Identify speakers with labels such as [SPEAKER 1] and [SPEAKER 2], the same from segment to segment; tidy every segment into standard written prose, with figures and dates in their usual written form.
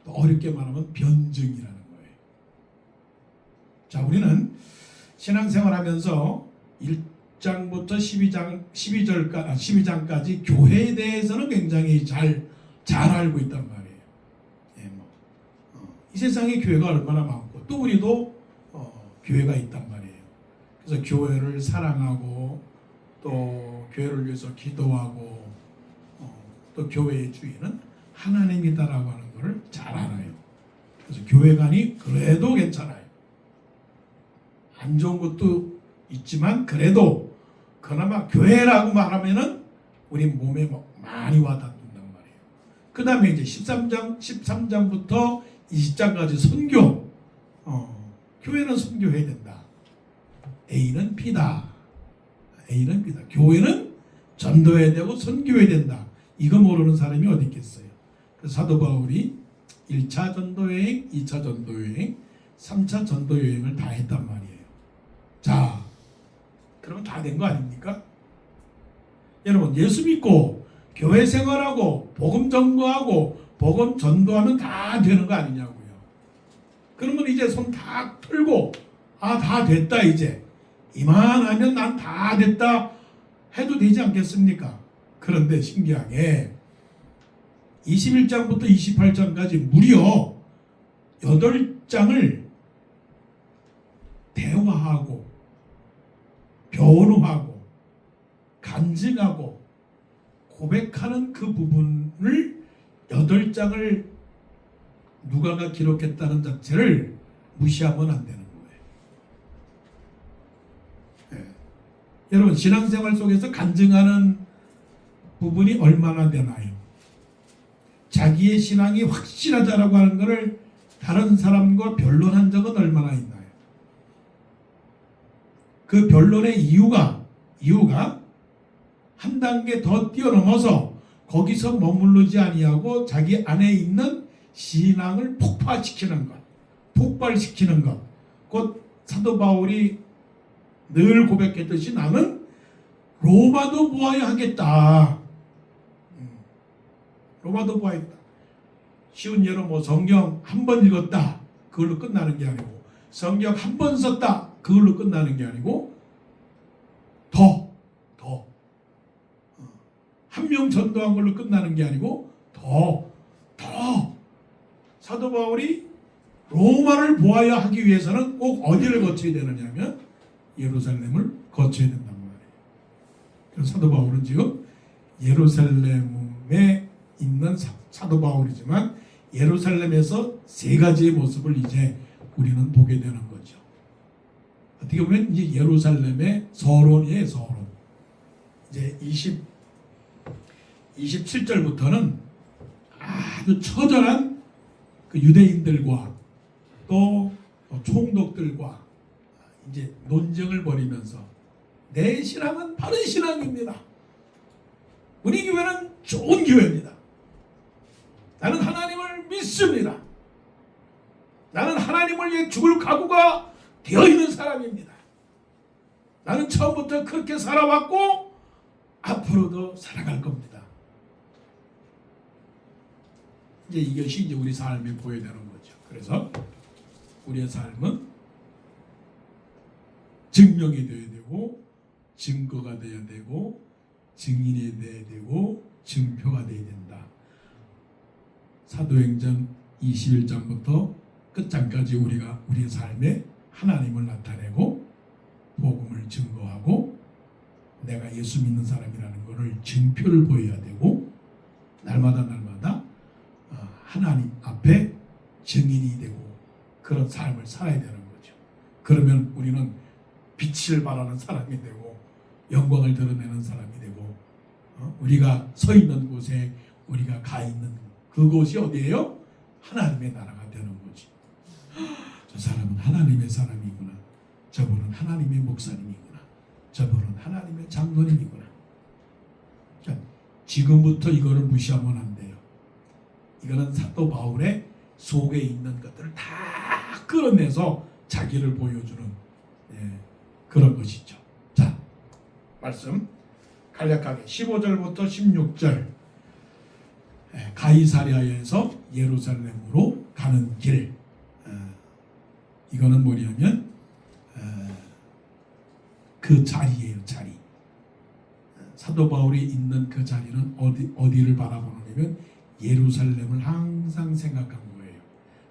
[SPEAKER 1] 또 어렵게 말하면 변증이라는 거예요. 자, 우리는 신앙생활하면서 1장부터 12장까지 교회에 대해서는 굉장히 잘 알고 있단 말이에요. 예, 이 세상에 교회가 얼마나 많고 또 우리도 교회가 있단 말이에요. 그래서 교회를 사랑하고 또 교회를 위해서 기도하고 또 교회의 주인은 하나님이다라고 하는 것을 잘 알아요. 그래서 교회관이 그래도 괜찮아요. 안 좋은 것도 있지만 그래도 그나마 교회라고 말하면은 우리 몸에 많이 와닿는단 말이에요. 그 다음에 이제 13장부터 20장까지 선교. 교회는 선교해야 된다. A는 B다. A는 B다. 교회는 전도해야 되고 선교해야 된다. 이거 모르는 사람이 어디 있겠어요. 그래서 사도 바울이 1차 전도여행, 2차 전도여행, 3차 전도여행을 다 했단 말이에요. 자, 그러면 다 된 거 아닙니까? 여러분, 예수 믿고 교회 생활하고 복음 전거하고 복음 전도하면 다 되는 거 아니냐고요. 그러면 이제 손 다 털고 다 됐다 이제 이만하면 난 다 됐다 해도 되지 않겠습니까? 그런데 신기하게 21장부터 28장까지 무려 8장을 대화하고 변호하고 간증하고 고백하는 그 부분을 8장을 누가가 기록했다는 자체를 무시하면 안 되는 거예요. 네. 여러분, 신앙생활 속에서 간증하는 부분이 얼마나 되나요? 자기의 신앙이 확실하다라고 하는 것을 다른 사람과 변론한 적은 얼마나 있나요? 그 변론의 이유가 한 단계 더 뛰어넘어서 거기서 머무르지 아니하고 자기 안에 있는 신앙을 폭발시키는 것. 곧 사도 바울이 늘 고백했듯이 나는 로마도 보아야 하겠다. 로마도 보아야 했다. 쉬운 예로 성경 한 번 읽었다. 그걸로 끝나는 게 아니고 성경 한 번 썼다. 그걸로 끝나는 게 아니고 더 한 명 전도한 걸로 끝나는 게 아니고 더 사도 바울이 로마를 보아야 하기 위해서는 꼭 어디를 거쳐야 되느냐 하면 예루살렘을 거쳐야 된단 말이에요. 그래서 사도 바울은 지금 예루살렘에 있는 사도 바울이지만 예루살렘에서 세 가지의 모습을 이제 우리는 보게 되는 거죠. 어떻게 보면 이제 예루살렘의 서론이에요, 서론. 이제 27절부터는 아주 처절한 그 유대인들과 또 총독들과 이제 논쟁을 벌이면서 내 신앙은 바른 신앙입니다. 우리 교회는 좋은 교회입니다. 나는 하나님을 믿습니다. 나는 하나님을 위해 죽을 각오가 되어 있는 사람입니다. 나는 처음부터 그렇게 살아왔고 앞으로도 살아갈 겁니다. 이제 이것이 이제 우리 삶에 보여야 되는 거죠. 그래서 우리의 삶은 증명이 되어야 되고 증거가 되어야 되고 증인이 되어야 되고 증표가 되어야 된다. 사도행전 21장부터 끝장까지 우리가 우리의 삶에 하나님을 나타내고 복음을 증거하고 내가 예수 믿는 사람이라는 것을 증표를 보여야 되고 날마다 하나님 앞에 증인이 되고 그런 삶을 살아야 되는 거죠. 그러면 우리는 빛을 발하는 사람이 되고 영광을 드러내는 사람이 되고 우리가 서 있는 곳에 우리가 가 있는 그곳이 어디예요? 하나님의 나라가 되는 거지. 저 사람은 하나님의 사람이구나. 저분은 하나님의 목사님이구나. 저분은 하나님의 장로님이구나. 자, 지금부터 이거를 무시하면 안 돼요. 이거는 사도 바울의 속에 있는 것들을 다 끌어내서 자기를 보여주는 그런 것이죠. 자, 말씀 간략하게 15절부터 16절 가이사랴에서 예루살렘으로 가는 길. 이거는 뭐냐면 그 자리예요, 자리. 사도 바울이 있는 그 자리는 어디를 바라보느냐면 예루살렘을 항상 생각한 거예요.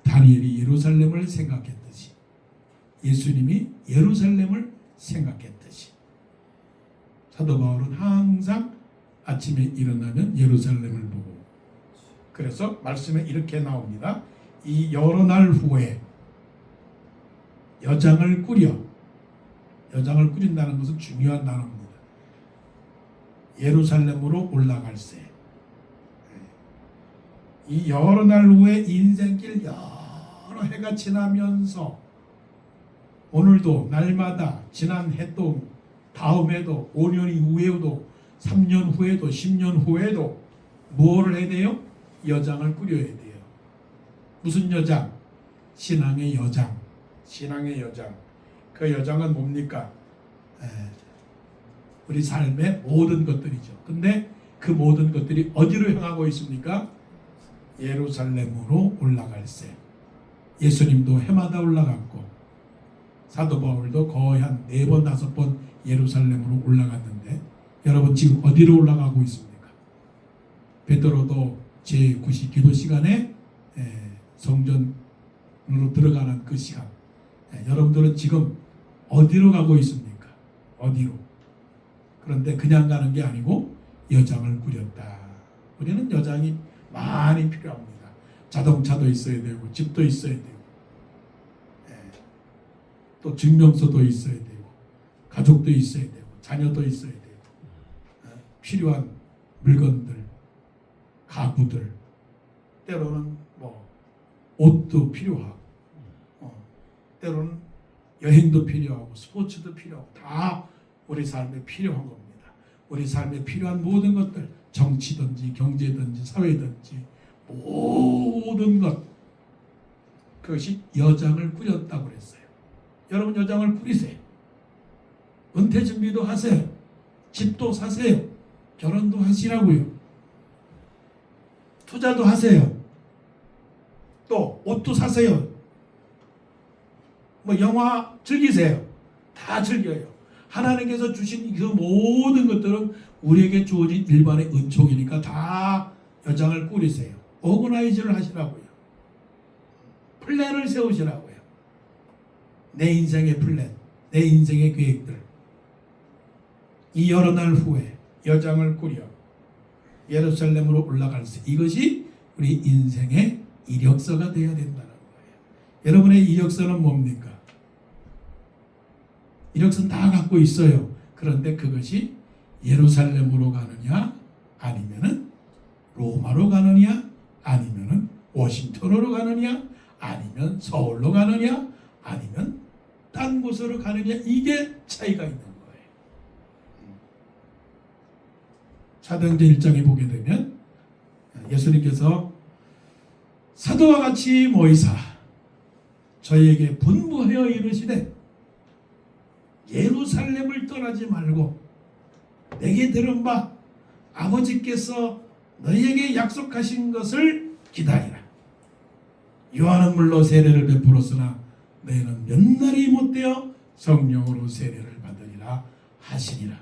[SPEAKER 1] 다니엘이 예루살렘을 생각했듯이, 예수님이 예루살렘을 생각했듯이, 사도 바울은 항상 아침에 일어나면 예루살렘을 보고, 그래서 말씀에 이렇게 나옵니다. 이 여러 날 후에 여장을 꾸린다는 것은 중요한 단어입니다. 예루살렘으로 올라갈세. 이 여러 날 후에 인생길 여러 해가 지나면서 오늘도 날마다 지난 해도 다음 해도 5년 이후에도 3년 후에도 10년 후에도 무엇을 해야 돼요? 여장을 꾸려야 돼요. 무슨 여장? 신앙의 여장. 신앙의 여장. 그 여장은 뭡니까? 우리 삶의 모든 것들이죠. 근데 그 모든 것들이 어디로 향하고 있습니까? 예루살렘으로 올라갈세. 예수님도 해마다 올라갔고 사도 바울도 거의 한 4번 5번 예루살렘으로 올라갔는데 여러분 지금 어디로 올라가고 있습니까? 베드로도 제9시 기도 시간에 성전으로 들어가는 그 시간, 여러분들은 지금 어디로 가고 있습니까? 어디로? 그런데 그냥 가는 게 아니고 여장을 꾸렸다. 우리는 여장이 많이 필요합니다. 자동차도 있어야 되고 집도 있어야 되고 또 증명서도 있어야 되고 가족도 있어야 되고 자녀도 있어야 되고 필요한 물건들, 가구들, 때로는 뭐 옷도 필요하고 때로는 여행도 필요하고 스포츠도 필요하고 다 우리 삶에 필요한 겁니다. 우리 삶에 필요한 모든 것들, 정치든지 경제든지 사회든지 모든 것, 그것이 여장을 꾸렸다고 그랬어요. 여러분 여장을 꾸리세요. 은퇴 준비도 하세요. 집도 사세요. 결혼도 하시라고요. 투자도 하세요. 또 옷도 사세요. 뭐 영화 즐기세요. 다 즐겨요. 하나님께서 주신 그 모든 것들은 우리에게 주어진 일반의 은총이니까 다 여장을 꾸리세요. 오거나이즈를 하시라고요. 플랜을 세우시라고요. 내 인생의 플랜, 내 인생의 계획들. 이 여러 날 후에 여장을 꾸려 예루살렘으로 올라갈세. 이것이 우리 인생의 이력서가 되어야 된다는 거예요. 여러분의 이력서는 뭡니까? 이력서는 다 갖고 있어요. 그런데 그것이 예루살렘으로 가느냐, 아니면은 로마로 가느냐, 아니면은 워싱턴으로 가느냐, 아니면 서울로 가느냐, 아니면 딴 곳으로 가느냐, 이게 차이가 있는 거예요. 사도행전 1장에 보게 되면 예수님께서 사도와 같이 모이사 저희에게 분부하여 이르시되 예루살렘을 떠나지 말고 내게 들은 바 아버지께서 너희에게 약속하신 것을 기다리라. 요한은 물로 세례를 베풀었으나 너희는 몇 날이 못되어 성령으로 세례를 받으리라 하시니라.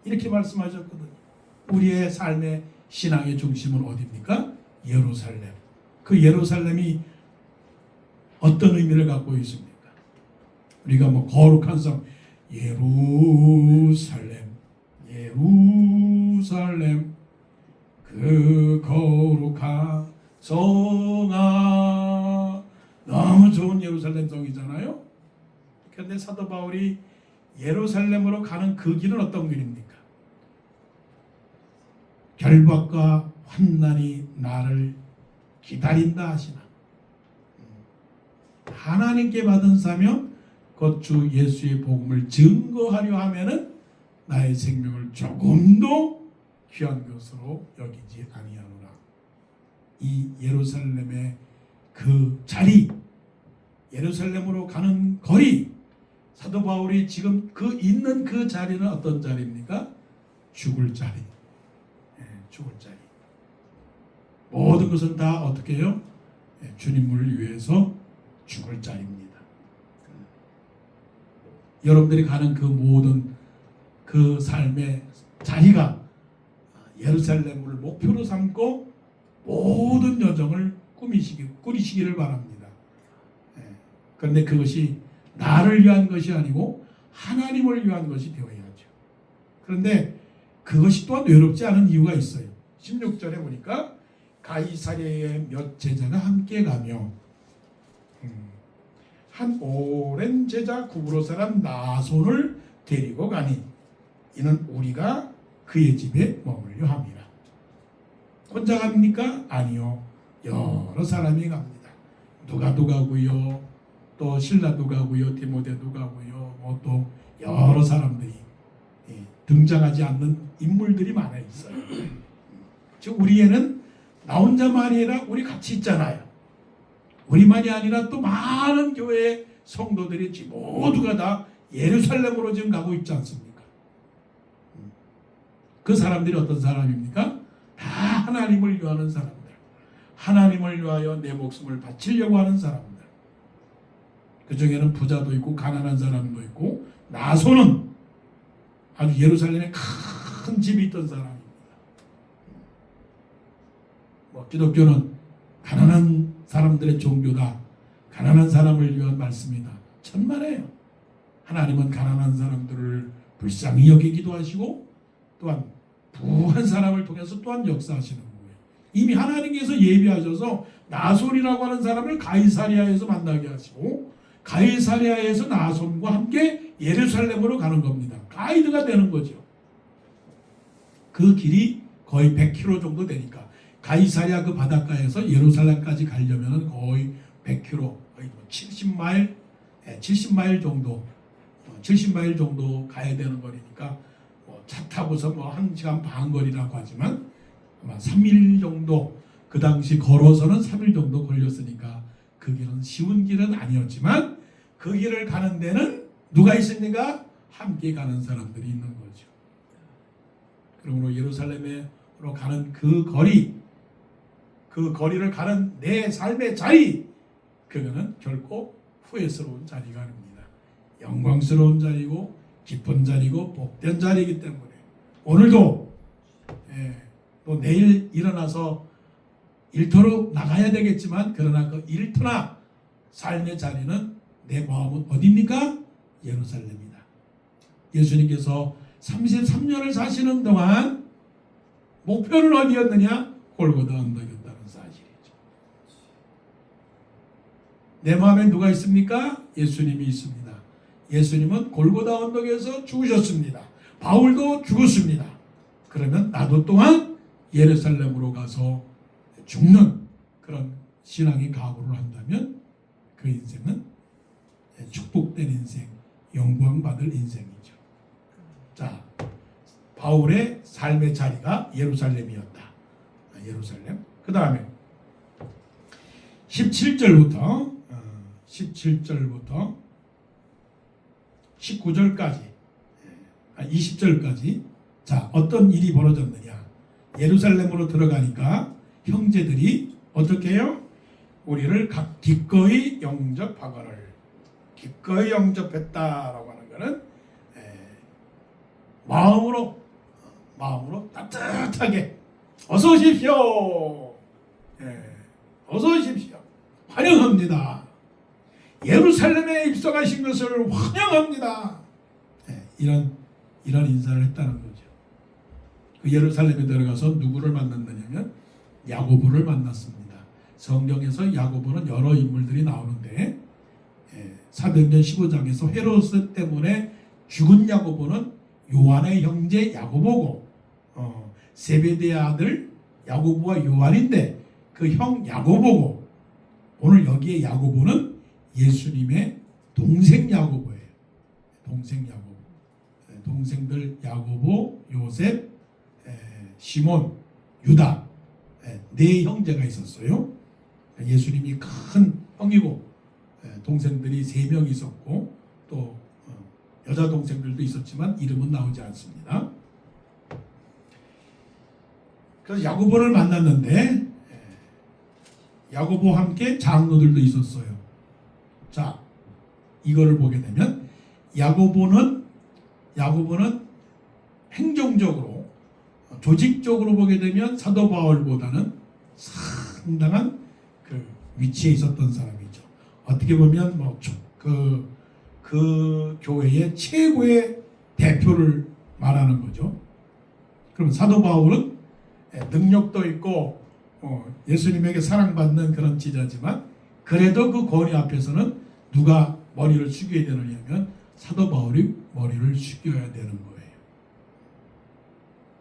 [SPEAKER 1] 이렇게 말씀하셨거든요. 우리의 삶의 신앙의 중심은 어디입니까? 예루살렘. 그 예루살렘이 어떤 의미를 갖고 있습니까? 우리가 뭐 거룩한 성 예루살렘, 예루살렘 그 거룩한 성아, 너무 좋은 예루살렘 성이잖아요. 그런데 사도 바울이 예루살렘으로 가는 그 길은 어떤 길입니까? 결박과 환난이 나를 기다린다 하시나. 하나님께 받은 사명 곧 주 예수의 복음을 증거하려 하면은 나의 생명을 조금도 귀한 것으로 여기지 아니하노라. 이 예루살렘의 그 자리, 예루살렘으로 가는 거리, 사도 바울이 지금 그 있는 그 자리는 어떤 자리입니까? 죽을 자리. 죽을 자리. 모든 것은 다 어떻게 해요? 주님을 위해서 죽을 자입니다. 여러분들이 가는 그 모든 그 삶의 자리가 예루살렘을 목표로 삼고 모든 여정을 꾸리시기를 바랍니다. 그런데 그것이 나를 위한 것이 아니고 하나님을 위한 것이 되어야죠. 그런데 그것이 또한 외롭지 않은 이유가 있어요. 16절에 보니까 가이사랴에 몇 제자가 함께 가며 한 오랜 제자 구브로 사람 나손을 데리고 가니 이는 우리가 그의 집에 머물려 함이라. 혼자 갑니까? 아니요. 여러 사람이 갑니다. 누가도 가고요. 또 실라도 가고요. 디모데도 가고요. 또 여러 사람들이 등장하지 않는 인물들이 많아 있어요. 즉 우리에는 나 혼자만이 아니라 우리 같이 있잖아요. 우리만이 아니라 또 많은 교회 성도들이 모두가 다 예루살렘으로 지금 가고 있지 않습니까? 그 사람들이 어떤 사람입니까? 다 하나님을 위하는 사람들. 하나님을 위하여 내 목숨을 바치려고 하는 사람들. 그 중에는 부자도 있고 가난한 사람도 있고 나소는 아주 예루살렘에 큰 집이 있던 사람입니다. 기독교는 가난한 사람들의 종교다. 가난한 사람을 위한 말씀이다. 천만에요. 하나님은 가난한 사람들을 불쌍히 여기기도 하시고 또한 부한 사람을 통해서 또한 역사하시는 거예요. 이미 하나님께서 예비하셔서 나손이라고 하는 사람을 가이사랴에서 만나게 하시고 가이사랴에서 나손과 함께 예루살렘으로 가는 겁니다. 가이드가 되는 거죠. 그 길이 거의 100km 정도 되니까 가이사랴 그 바닷가에서 예루살렘까지 가려면 거의 100km, 거의 70마일, 70마일 정도, 70마일 정도 가야 되는 거리니까 차 타고서 1시간 반 거리라고 하지만 아마 3일 정도, 그 당시 걸어서는 3일 정도 걸렸으니까 그 길은 쉬운 길은 아니었지만 그 길을 가는 데는 누가 있습니까? 함께 가는 사람들이 있는 거죠. 그러므로 예루살렘으로 가는 그 거리를 가는 내 삶의 자리, 그거는 결코 후회스러운 자리가 아닙니다. 영광스러운 자리고 기쁜 자리고 복된 자리이기 때문에 오늘도 또 내일 일어나서 일터로 나가야 되겠지만 그러나 그 일터나 삶의 자리는 내 마음은 어디입니까? 예루살렘이다. 예수님께서 33년을 사시는 동안 목표는 어디였느냐? 골고다 언덕이었다는 사실이죠. 내 마음에 누가 있습니까? 예수님이 있습니다. 예수님은 골고다 언덕에서 죽으셨습니다. 바울도 죽었습니다. 그러면 나도 또한 예루살렘으로 가서 죽는 그런 신앙의 각오를 한다면 그 인생은 축복된 인생, 영광받을 인생이죠. 자, 바울의 삶의 자리가 예루살렘이었다. 예루살렘. 그 다음에 17절부터 19절까지 20절까지 자, 어떤 일이 벌어졌느냐. 예루살렘으로 들어가니까 형제들이 어떻게 해요? 우리를 기꺼이 영접하거늘. 기꺼이 영접했다라고 하는 것은 마음으로 따뜻하게 어서 오십시오. 어서 오십시오. 환영합니다. 예루살렘에 입성하신 것을 환영합니다. 이런 인사를 했다는 거죠. 그 예루살렘에 들어가서 누구를 만났느냐면 야고보를 만났습니다. 성경에서 야고보는 여러 인물들이 나오는데 사도행전 15장에서 헤로스 때문에 죽은 야고보는 요한의 형제 야고보고 세베대의 아들 야고보와 요한인데 그 형 야고보고 오늘 여기에 야고보는 예수님의 동생 야고보예요. 동생 야고보. 동생들 야고보, 요셉, 시몬, 유다 네 형제가 있었어요. 예수님이 큰 형이고 동생들이 3명 있었고 또 여자 동생들도 있었지만 이름은 나오지 않습니다. 그래서 야고보를 만났는데 야고보와 함께 장로들도 있었어요. 자, 이거를 보게 되면 야고보는 행정적으로, 조직적으로 보게 되면 사도 바울보다는 상당한 그 위치에 있었던 사람이죠. 어떻게 보면 그 교회의 최고의 대표를 말하는 거죠. 그럼 사도 바울은 능력도 있고 예수님에게 사랑받는 그런 지자지만, 그래도 그 권위 앞에서는 누가 머리를 숙여야 되느냐면 사도 바울이 머리를 숙여야 되는 거예요.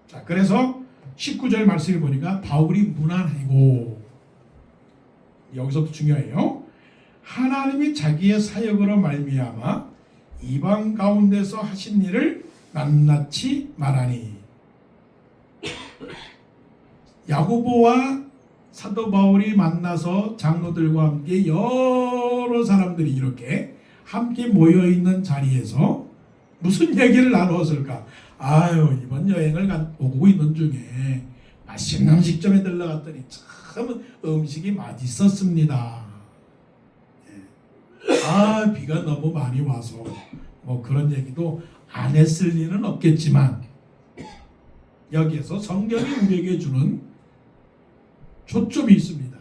[SPEAKER 1] 자, 그래서 19절 말씀을 보니까 바울이 무난하고, 여기서도 중요해요. 하나님이 자기의 사역으로 말미암아 이방 가운데서 하신 일을 낱낱이 말하니. 야고보와 사도 바울이 만나서 장로들과 함께 여러 사람들이 이렇게 함께 모여있는 자리에서 무슨 얘기를 나누었을까? 아유, 이번 여행을 오고 있는 중에 맛있는 음식점에 들러갔더니 참 음식이 맛있었습니다. 아, 비가 너무 많이 와서 뭐 그런 얘기도 안 했을 리는 없겠지만, 여기에서 성경이 우리에게 주는 초점이 있습니다.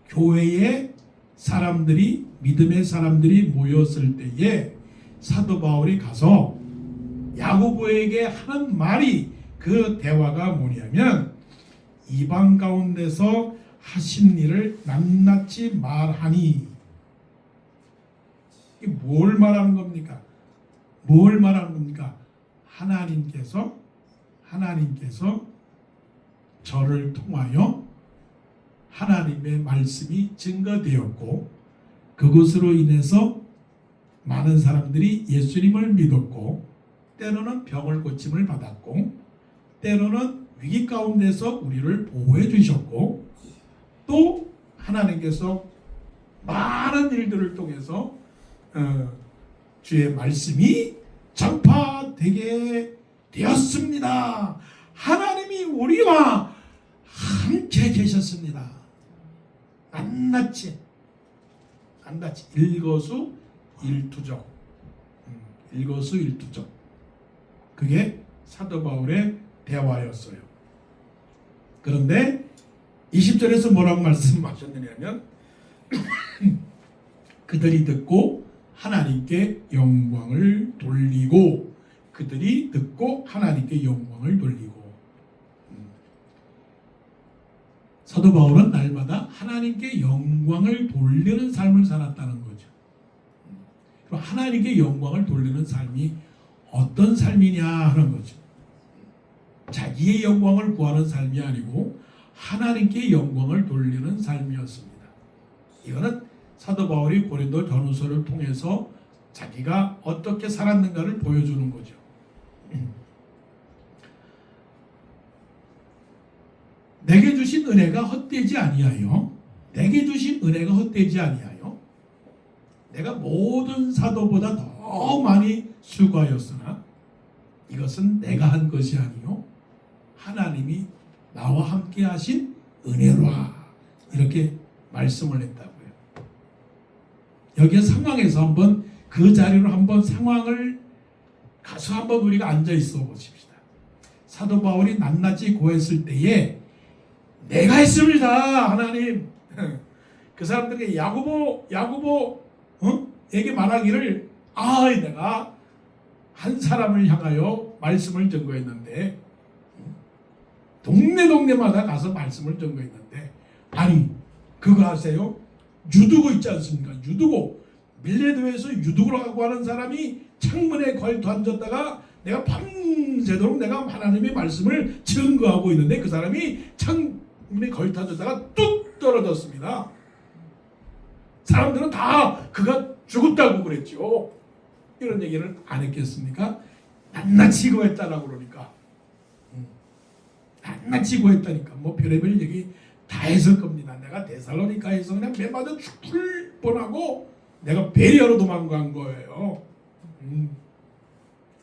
[SPEAKER 1] 교회에 사람들이, 믿음의 사람들이 모였을 때에 사도 바울이 가서 야고보에게 하는 말이, 그 대화가 뭐냐면 이방 가운데서 하신 일을 낱낱이 말하니. 이게 뭘 말하는 겁니까? 뭘 말하는 겁니까? 하나님께서 저를 통하여 하나님의 말씀이 증거되었고, 그것으로 인해서 많은 사람들이 예수님을 믿었고, 때로는 병을 고침을 받았고, 때로는 위기 가운데서 우리를 보호해 주셨고, 또 하나님께서 많은 일들을 통해서 주의 말씀이 전파되게 되었습니다. 하나님이 우리와 함께 계셨습니다. 낱낱이 일거수일투족, 일거수일투족. 그게 사도 바울의 대화였어요. 그런데 20절에서 뭐라고 말씀하셨느냐면 그들이 듣고 하나님께 영광을 돌리고, 그들이 듣고 하나님께 영광을 돌리고. 사도 바울은 날마다 하나님께 영광을 돌리는 삶을 살았다는 거죠. 그럼 하나님께 영광을 돌리는 삶이 어떤 삶이냐 하는 거죠. 자기의 영광을 구하는 삶이 아니고 하나님께 영광을 돌리는 삶이었습니다. 이거는 사도 바울이 고린도 전후서를 통해서 자기가 어떻게 살았는가를 보여주는 거죠. 내게 주신 은혜가 헛되지 아니하여, 내게 주신 은혜가 헛되지 아니하여, 내가 모든 사도보다 더 많이 수고하였으나 이것은 내가 한 것이 아니요 하나님이 나와 함께 하신 은혜로라, 이렇게 말씀을 했다고요. 여기 상황에서 한번 그 자리로 한번 상황을 가서 한번 우리가 앉아 있어 보십시다. 사도 바울이 낱낱이 고했을 때에 내가 했습니다, 하나님. 그 사람들에게 야고보에게 말하기를, 내가 한 사람을 향하여 말씀을 전거했는데, 동네마다 가서 말씀을 전거했는데, 아니 그거 아세요? 유두고 있지 않습니까? 유두고, 밀레도에서 유두고라고 하는 사람이 창문에 걸터 앉았다가 내가 밤새도록 내가 하나님의 말씀을 증거하고 있는데, 그 사람이 창문에 걸터 앉았다가 뚝 떨어졌습니다. 사람들은 다 그가 죽었다고 그랬죠. 이런 얘기를 안 했겠습니까? 낱낱이 구했다라고 그러니까. 낱낱이 구했다니까. 뭐 별의별 얘기 다 했을 겁니다. 내가 데살로니가에서 그냥 매 맞아 죽을 뻔하고 내가 베리아로 도망간 거예요.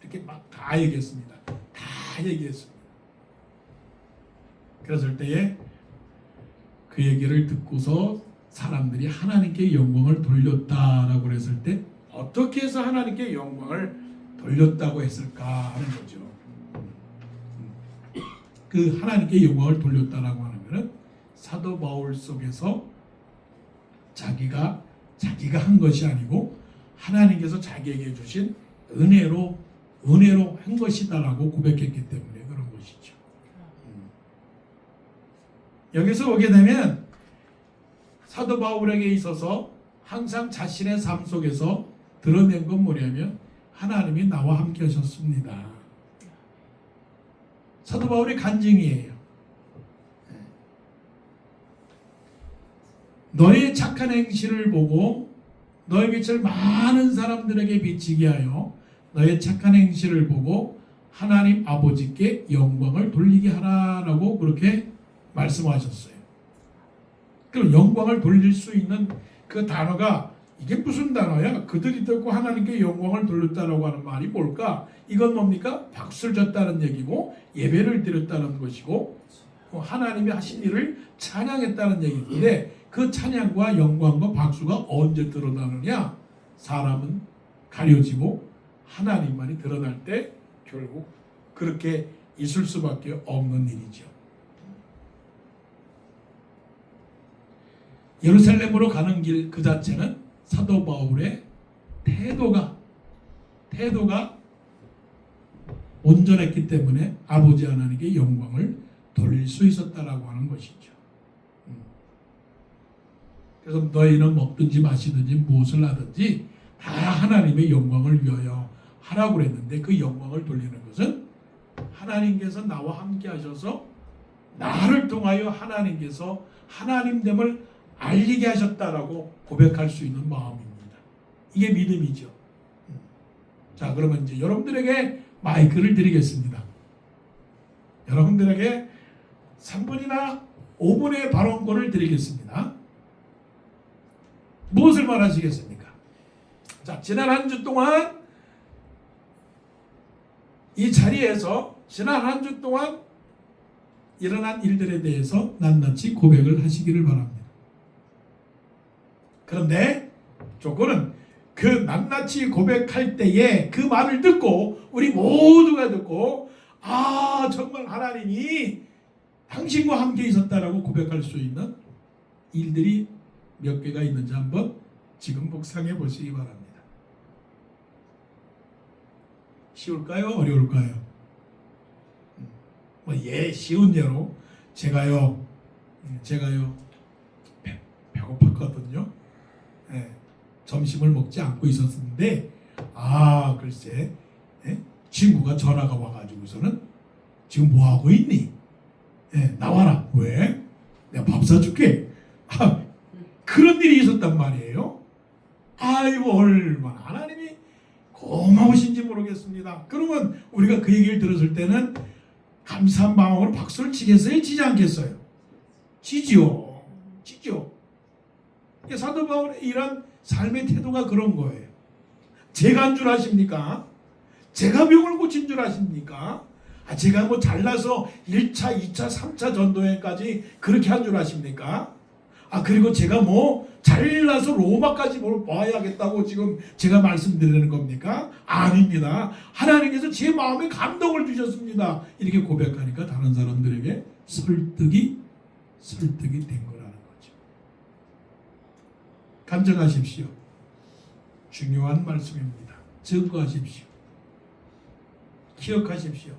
[SPEAKER 1] 이렇게 막 다 얘기했습니다. 다 얘기했습니다. 그랬을 때에 그 얘기를 듣고서 사람들이 하나님께 영광을 돌렸다라고 그랬을 때 어떻게 해서 하나님께 영광을 돌렸다고 했을까 하는 거죠. 그 하나님께 영광을 돌렸다라고 하는 것은 사도 바울 속에서 자기가 한 것이 아니고 하나님께서 자기에게 주신 은혜로 한 것이다라고 고백했기 때문에 그런 것이죠. 여기서 보게 되면 사도 바울에게 있어서 항상 자신의 삶 속에서 드러낸 건 뭐냐면 하나님이 나와 함께 하셨습니다. 사도 바울의 간증이에요. 너의 착한 행실을 보고 너의 빛을 많은 사람들에게 비치게 하여 너의 착한 행실을 보고 하나님 아버지께 영광을 돌리게 하라라고 그렇게 말씀하셨어요. 그럼 영광을 돌릴 수 있는 그 단어가 이게 무슨 단어야? 그들이 듣고 하나님께 영광을 돌렸다라고 하는 말이 뭘까? 이건 뭡니까? 박수를 쳤다는 얘기고 예배를 드렸다는 것이고 하나님이 하신 일을 찬양했다는 얘기인데 그 찬양과 영광과 박수가 언제 드러나느냐? 사람은 가려지고 하나님만이 드러날 때 결국 그렇게 있을 수밖에 없는 일이죠. 예루살렘으로 가는 길 그 자체는 사도 바울의 태도가 온전했기 때문에 아버지 하나님께 영광을 돌릴 수 있었다라고 하는 것이죠. 그래서 너희는 먹든지 마시든지 무엇을 하든지 다 하나님의 영광을 위하여 하라고 그랬는데 그 영광을 돌리는 것은 하나님께서 나와 함께 하셔서 나를 통하여 하나님께서 하나님됨을 알리게 하셨다라고 고백할 수 있는 마음입니다. 이게 믿음이죠. 자, 그러면 이제 여러분들에게 마이크를 드리겠습니다. 여러분들에게 3분이나 5분의 발언권을 드리겠습니다. 무엇을 말하시겠습니까? 자, 지난 한 주 동안 이 자리에서 지난 한 주 동안 일어난 일들에 대해서 낱낱이 고백을 하시기를 바랍니다. 그런데 조건은 그 낱낱이 고백할 때에 그 말을 듣고 우리 모두가 듣고 정말 하나님이 당신과 함께 있었다라고 고백할 수 있는 일들이 몇 개가 있는지 한번 지금 묵상해 보시기 바랍니다. 쉬울까요? 어려울까요? 쉬운 예로 제가요 배고팠거든요. 점심을 먹지 않고 있었는데 글쎄 친구가 전화가 와가지고서는 지금 뭐 하고 있니? 나와라. 왜? 내가 밥 사줄게. 그런 일이 있었단 말이에요. 아이고 얼마나 하나님이 고마우신지 모르겠습니다. 그러면 우리가 그 얘기를 들었을 때는 감사한 마음으로 박수를 치겠어요? 치지 않겠어요? 치지요. 사도 바울의 이런 삶의 태도가 그런 거예요. 제가 한 줄 아십니까? 제가 병을 고친 줄 아십니까? 제가 뭐 잘나서 1차, 2차, 3차 전도회까지 그렇게 한 줄 아십니까? 그리고 제가 뭐 잘나서 로마까지 뭘 봐야겠다고 지금 제가 말씀드리는 겁니까? 아닙니다. 하나님께서 제 마음에 감동을 주셨습니다. 이렇게 고백하니까 다른 사람들에게 설득이 된 거라는 거죠. 간증하십시오. 중요한 말씀입니다. 증거하십시오. 기억하십시오.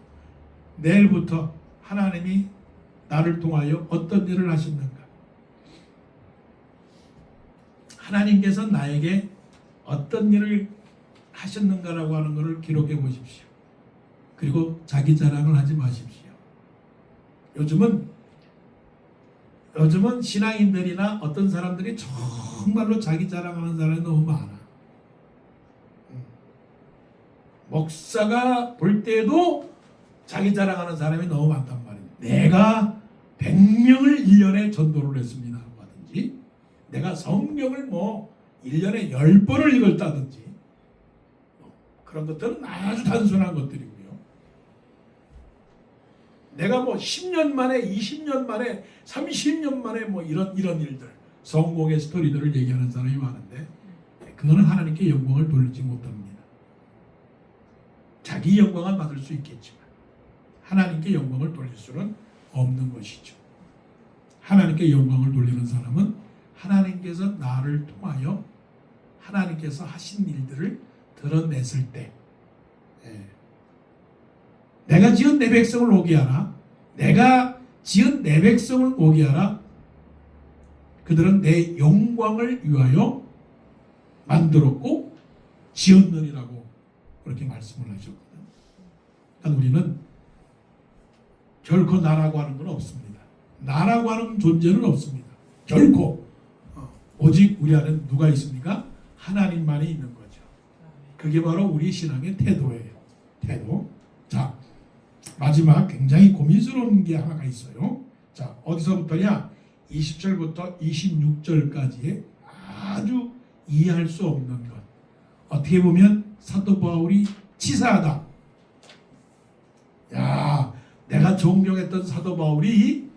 [SPEAKER 1] 내일부터 하나님이 나를 통하여 어떤 일을 하셨는가? 하나님께서 나에게 어떤 일을 하셨는가라고 하는 것을 기록해 보십시오. 그리고 자기 자랑을 하지 마십시오. 요즘은 신앙인들이나 어떤 사람들이 정말로 자기 자랑하는 사람이 너무 많아. 목사가 볼 때도 자기 자랑하는 사람이 너무 많단 말입니다. 내가 100명을 1년에 전도를 했습니다. 하든지 내가 성경을 1년에 10번을 읽었다든지 그런 것들은 아주 단순한 것들이고요. 내가 뭐 10년 만에, 20년 만에, 30년 만에 뭐 이런 일들, 성공의 스토리들을 얘기하는 사람이 많은데 그거는 하나님께 영광을 돌리지 못합니다. 자기 영광은 받을 수 있겠지만 하나님께 영광을 돌릴 수는 없는 것이죠. 하나님께 영광을 돌리는 사람은 하나님께서 나를 통하여 하나님께서 하신 일들을 드러냈을 때, 내가 지은 내 백성을 오게 하라, 내가 지은 내 백성을 오게 하라, 그들은 내 영광을 위하여 만들었고 지었느니라고 그렇게 말씀을 하셨거든요. 그러니까 우리는 결코 나라고 하는 건 없습니다. 나라고 하는 존재는 없습니다. 결코. 오직 우리 안에 누가 있습니까? 하나님만이 있는 거죠. 그게 바로 우리 신앙의 태도예요. 태도. 자, 마지막 굉장히 고민스러운 게 하나가 있어요. 자, 어디서부터냐? 20절부터 26절까지의 아주 이해할 수 없는 것. 어떻게 보면 사도 바울이 치사하다. 야, 내가 존경했던 사도 바울이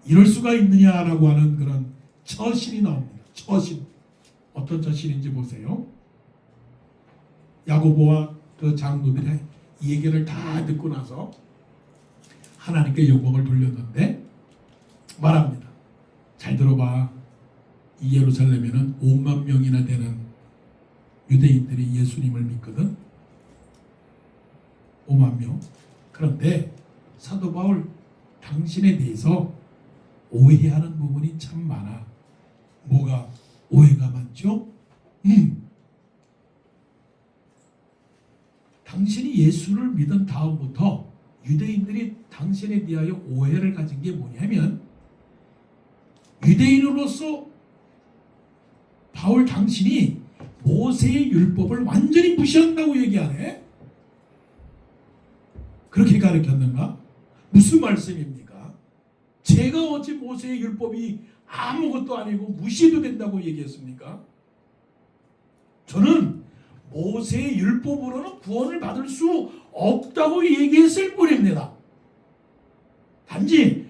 [SPEAKER 1] 이럴 수가 있느냐라고 하는 그런 처신이 나옵니다. 처신. 어떤 처신인지 보세요. 야고보와 그 장로들의 이 얘기를 다 듣고 나서 하나님께 영광을 돌렸는데 말합니다. 잘 들어봐. 이 예루살렘에는 5만 명이나 되는 유대인들이 예수님을 믿거든. 5만 명. 그런데 사도 바울 당신에 대해서 오해하는 부분이 참 많아. 뭐가 오해가 많죠? 당신이 예수를 믿은 다음부터 유대인들이 당신에 대하여 오해를 가진 게 뭐냐면, 유대인으로서 바울 당신이 모세의 율법을 완전히 무시한다고 얘기하네. 그렇게 가르쳤는가? 무슨 말씀입니까? 제가 어찌 모세의 율법이 아무것도 아니고 무시해도 된다고 얘기했습니까? 저는 모세의 율법으로는 구원을 받을 수 없다고 얘기했을 뿐입니다. 단지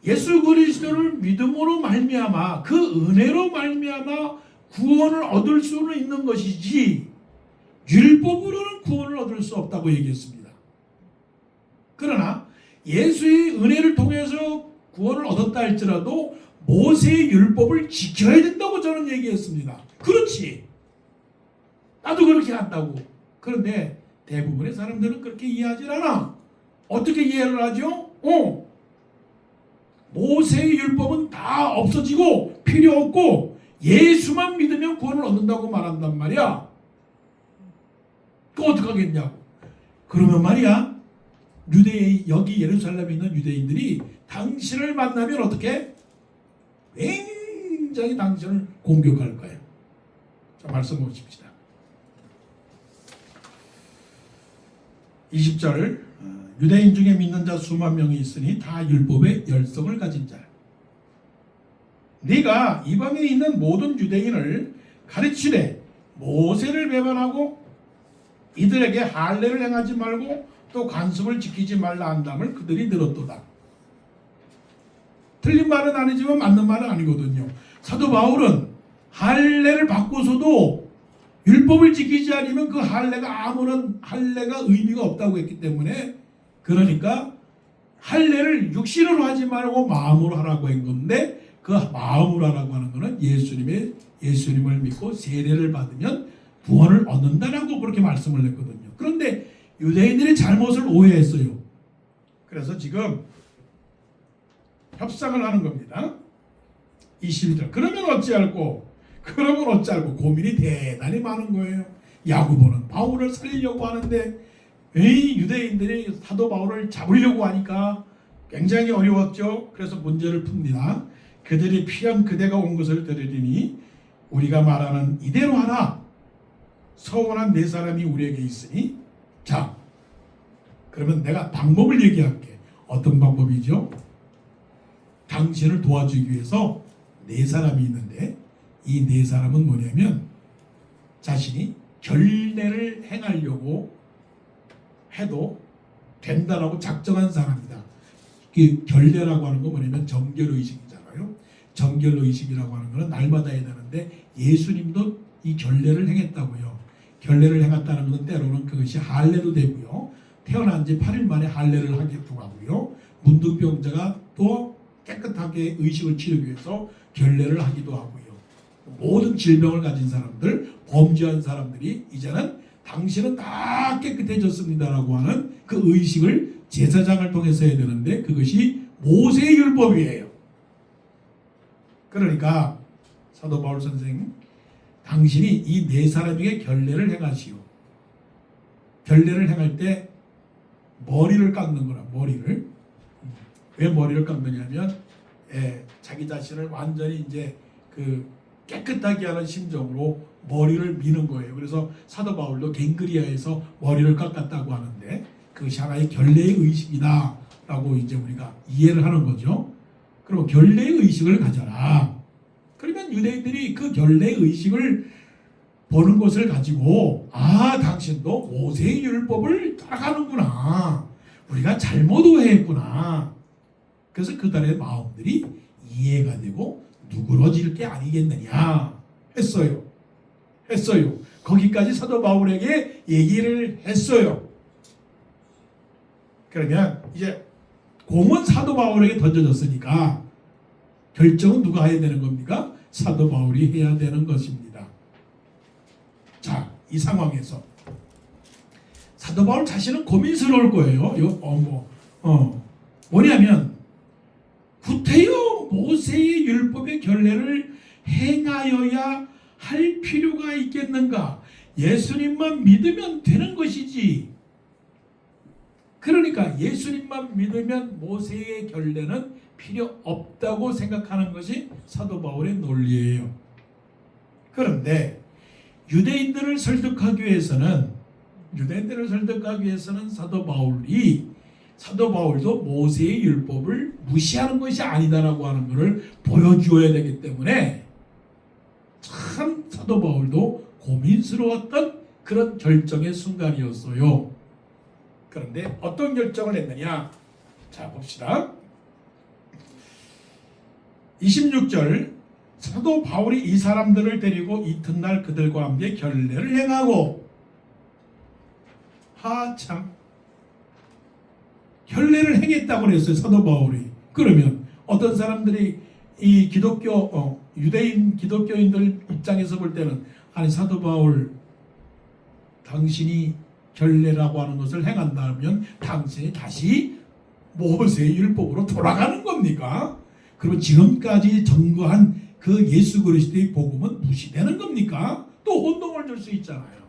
[SPEAKER 1] 예수 그리스도를 믿음으로 말미암아 그 은혜로 말미암아 구원을 얻을 수는 있는 것이지 율법으로는 구원을 얻을 수 없다고 얘기했습니다. 그러나 예수의 은혜를 통해서 구원을 얻었다 할지라도 모세의 율법을 지켜야 된다고 저는 얘기했습니다. 그렇지. 나도 그렇게 한다고. 그런데 대부분의 사람들은 그렇게 이해하지 않아. 어떻게 이해를 하죠? 모세의 율법은 다 없어지고 필요 없고 예수만 믿으면 구원을 얻는다고 말한단 말이야. 그 어떡하겠냐고. 그러면 말이야, 여기 예루살렘에 있는 유대인들이 당신을 만나면 어떻게? 굉장히 당신을 공격할 거예요. 자, 말씀 보십시다. 20절, 유대인 중에 믿는 자 수만 명이 있으니 다 율법의 열성을 가진 자. 네가 이방에 있는 모든 유대인을 가르치되 모세를 배반하고 이들에게 할례를 행하지 말고 또 관습을 지키지 말라 한담을 그들이 들었도다. 틀린 말은 아니지만 맞는 말은 아니거든요. 사도 바울은 할례를 받고서도 율법을 지키지 않으면 그 할례가 아무런 할례가 의미가 없다고 했기 때문에, 그러니까 할례를 육신으로 하지 말고 마음으로 하라고 한 건데, 그 마음으로 하라고 하는 것은 예수님을 믿고 세례를 받으면 구원을 얻는다라고 그렇게 말씀을 했거든요. 그런데 유대인들이 잘못을 오해했어요. 그래서 지금 협상을 하는 겁니다. 22절. 그러면 어찌할꼬? 고민이 대단히 많은 거예요. 야고보는 바울을 살리려고 하는데 유대인들이 사도 바울을 잡으려고 하니까 굉장히 어려웠죠. 그래서 문제를 풉니다. 그들이 피한 그대가 온 것을 들으리니 우리가 말하는 이대로 하라. 서원한 네 사람이 우리에게 있으니, 자, 그러면 내가 방법을 얘기할게. 어떤 방법이죠? 당신을 도와주기 위해서 네 사람이 있는데, 이 네 사람은 뭐냐면 자신이 결례를 행하려고 해도 된다라고 작정한 사람이다. 그 결례라고 하는 거 뭐냐면 정결의식이잖아요. 정결의식이라고 하는 거는 날마다 해야 되는데 예수님도 이 결례를 행했다고요. 결례를 행했다는 것은 때로는 그것이 할례도 되고요. 태어난 지 8일 만에 할례를 하기도 하고요. 문둥병자가 또 깨끗하게 의식을 치르기 위해서 결례를 하기도 하고요. 모든 질병을 가진 사람들, 범죄한 사람들이 이제는 당신은 다 깨끗해졌습니다라고 하는 그 의식을 제사장을 통해서 해야 되는데 그것이 모세의 율법이에요. 그러니까 사도 바울 선생, 당신이 이 네 사람에게 결례를 행하시오. 결례를 행할 때 머리를 깎는 거라. 머리를. 왜 머리를 깎느냐면 자기 자신을 완전히 이제 그 깨끗하게 하는 심정으로 머리를 미는 거예요. 그래서 사도 바울도 갱그리아에서 머리를 깎았다고 하는데 그것이 하나의 결례의 의식이다라고 이제 우리가 이해를 하는 거죠. 그럼 결례의 의식을 가져라. 그러면 유대인들이 그 결례의 의식을 보는 것을 가지고 당신도 모세의 율법을 따라가는구나. 우리가 잘못 오해했구나. 그래서 그들의 마음들이 이해가 되고 누그러질 게 아니겠느냐 했어요. 거기까지 사도 바울에게 얘기를 했어요. 그러면 이제 공은 사도 바울에게 던져졌으니까 결정은 누가 해야 되는 겁니까? 사도 바울이 해야 되는 것입니다. 자, 이 상황에서 사도 바울 자신은 고민스러울 거예요. 뭐냐면 구태여 모세의 율법의 결례를 행하여야 할 필요가 있겠는가? 예수님만 믿으면 되는 것이지. 그러니까 예수님만 믿으면 모세의 결례는 필요 없다고 생각하는 것이 사도 바울의 논리예요. 그런데 유대인들을 설득하기 위해서는 사도 바울도 모세의 율법을 무시하는 것이 아니다라고 하는 것을 보여주어야 되기 때문에 참 사도 바울도 고민스러웠던 그런 결정의 순간이었어요. 그런데 어떤 결정을 했느냐? 자, 봅시다. 26절, 사도 바울이 이 사람들을 데리고 이튿날 그들과 함께 결례를 행하고, 참, 결례를 행했다고 그랬어요, 사도 바울이. 그러면 어떤 사람들이 이 유대인 기독교인들 입장에서 볼 때는, 아니 사도 바울, 당신이 결례라고 하는 것을 행한다면 당신이 다시 모세의 율법으로 돌아가는 겁니까? 그리고 지금까지 전거한 그 예수 그리스도의 복음은 무시되는 겁니까? 또 혼동을 줄 수 있잖아요.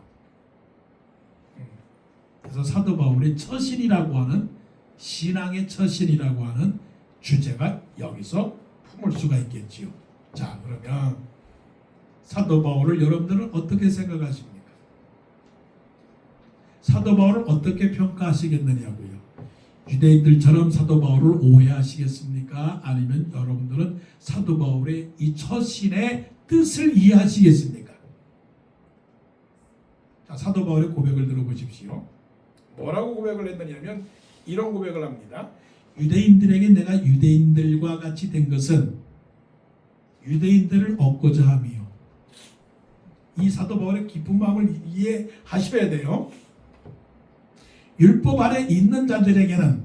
[SPEAKER 1] 그래서 사도 바울의 처신이라고 하는, 신앙의 처신이라고 하는 주제가 여기서 품을 수가 있겠지요. 자, 그러면 사도 바울을 여러분들은 어떻게 생각하십니까? 사도 바울을 어떻게 평가하시겠느냐고요. 유대인들처럼 사도 바울을 오해하시겠습니까? 아니면 여러분들은 사도 바울의 이 처신의 뜻을 이해하시겠습니까? 자, 사도 바울의 고백을 들어보십시오. 뭐라고 고백을 했느냐면 이런 고백을 합니다. 유대인들에게 내가 유대인들과 같이 된 것은 유대인들을 얻고자 함이요. 이 사도 바울의 깊은 마음을 이해하셔야 돼요. 율법 아래 있는 자들에게는,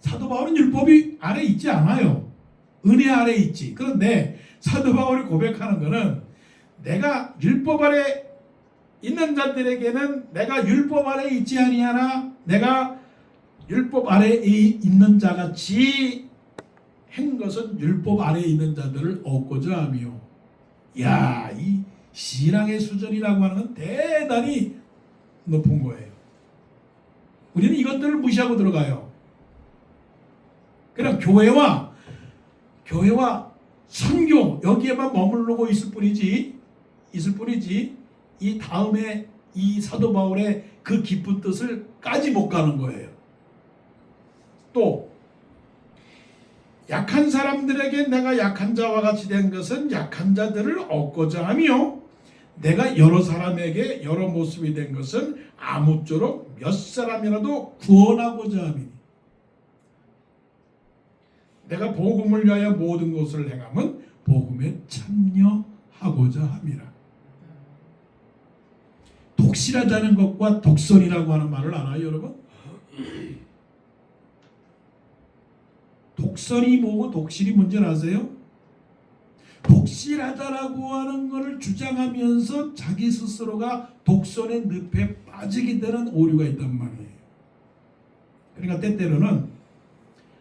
[SPEAKER 1] 사도 바울은 율법이 아래 있지 않아요. 은혜 아래 있지. 그런데 사도 바울이 고백하는 것은 내가 율법 아래 있는 자들에게는 내가 율법 아래 있지 아니하나 내가 율법 아래에 있는 자같이 한 것은 율법 아래에 있는 자들을 얻고자 하며. 야, 이 신앙의 수준이라고 하는 건 대단히 높은 거예요. 우리는 이것들을 무시하고 들어가요. 그냥 교회와 선교 여기에만 머무르고 있을 뿐이지 이 다음에 이 사도 바울의 그 깊은 뜻을 까지 못 가는 거예요. 또 약한 사람들에게 내가 약한 자와 같이 된 것은 약한 자들을 얻고자 하며 내가 여러 사람에게 여러 모습이 된 것은 아무쪼록 몇 사람이라도 구원하고자 함이니 내가 복음을 위하여 모든 것을 행함은 복음에 참여하고자 함이라. 독실하다는 것과 독선이라고 하는 말을 알아요, 여러분? 독선이 뭐고 독실이 뭔지 아세요? 독실하다라고 하는 것을 주장하면서 자기 스스로가 독선의 늪에 빠지게 되는 오류가 있단 말이에요. 그러니까 때때로는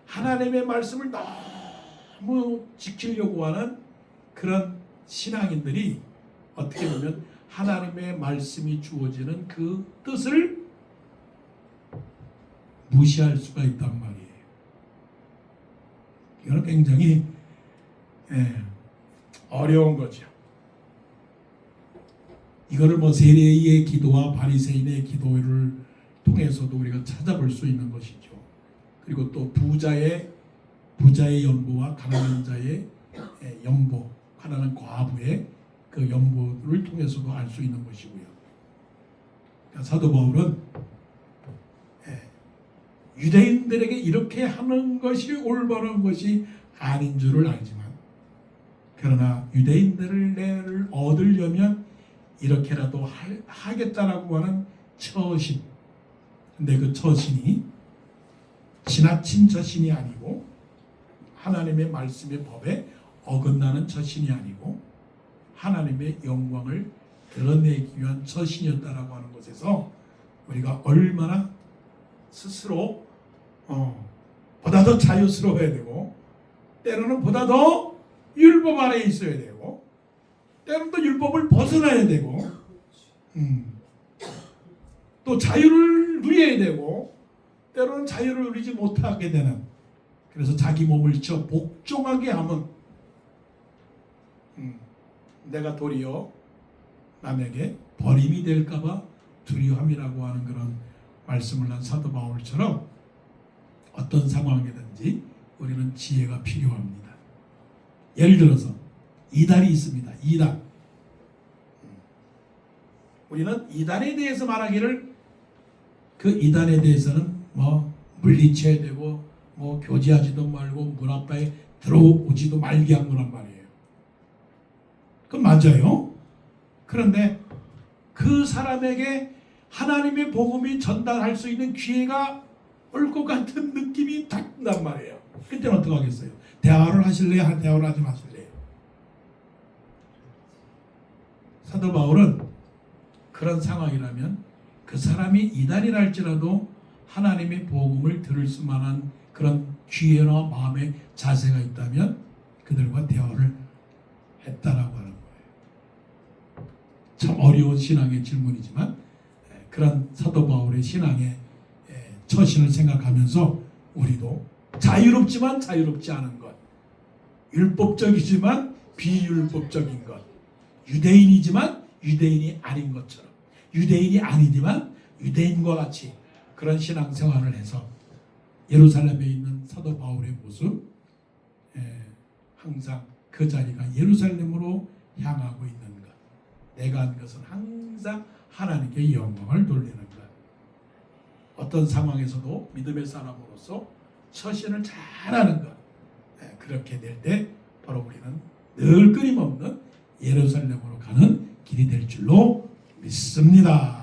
[SPEAKER 1] 하나님의 말씀을 너무 지키려고 하는 그런 신앙인들이 어떻게 보면 하나님의 말씀이 주어지는 그 뜻을 무시할 수가 있단 말이에요. 이거는 굉장히 어려운 거죠. 이거를 뭐 세례의 기도와 바리새인의 기도를 통해서도 우리가 찾아볼 수 있는 것이죠. 그리고 또 부자의 연보와 가난한 자의 연보, 가난한 과부의 그 연보를 통해서도 알 수 있는 것이고요. 그러니까 사도 바울은 유대인들에게 이렇게 하는 것이 올바른 것이 아닌 줄을 알지만, 그러나 유대인들을 얻으려면 이렇게라도 하겠다라고 하는 처신. 근데 그 처신이 지나친 처신이 아니고 하나님의 말씀의 법에 어긋나는 처신이 아니고 하나님의 영광을 드러내기 위한 처신이었다라고 하는 것에서 우리가 얼마나 스스로 보다 더 자유스러워야 되고, 때로는 보다 더 율법 아래에 있어야 되고, 때로는 또 율법을 벗어나야 되고, 또 자유를 누려야 되고, 때로는 자유를 누리지 못하게 되는, 그래서 자기 몸을 쳐 복종하게 하면 내가 도리어 남에게 버림이 될까봐 두려움이라고 하는 그런 말씀을 한 사도 바울처럼 어떤 상황이든지 우리는 지혜가 필요합니다. 예를 들어서 이단이 있습니다. 이단. 우리는 이단에 대해서 말하기를 그 이단에 대해서는 뭐 물리쳐야 되고 뭐 교제하지도 말고 문 앞에 들어오지도 말게 한 거란 말이에요. 그건 맞아요. 그런데 그 사람에게 하나님의 복음이 전달할 수 있는 기회가 올 것 같은 느낌이 든단 말이에요. 그때는 어떻게 하겠어요? 대화를 하실래요? 대화를 하지 마실래요? 사도 바울은 그런 상황이라면 그 사람이 이단이라 할지라도 하나님의 복음을 들을 수만한 그런 기회나 마음의 자세가 있다면 그들과 대화를 했다라고 하는 거예요. 참 어려운 신앙의 질문이지만 그런 사도 바울의 신앙의 처신을 생각하면서 우리도 자유롭지만 자유롭지 않은 것, 율법적이지만 비율법적인 것, 유대인이지만 유대인이 아닌 것처럼, 유대인이 아니지만 유대인과 같이 그런 신앙생활을 해서 예루살렘에 있는 사도 바울의 모습, 항상 그 자리가 예루살렘으로 향하고 있는 것, 내가 한 것은 항상 하나님께 영광을 돌리는 것. 어떤 상황에서도 믿음의 사람으로서 처신을 잘하는 것, 그렇게 될 때 바로 우리는 늘 끊임없는 예루살렘으로 가는 길이 될 줄로 믿습니다.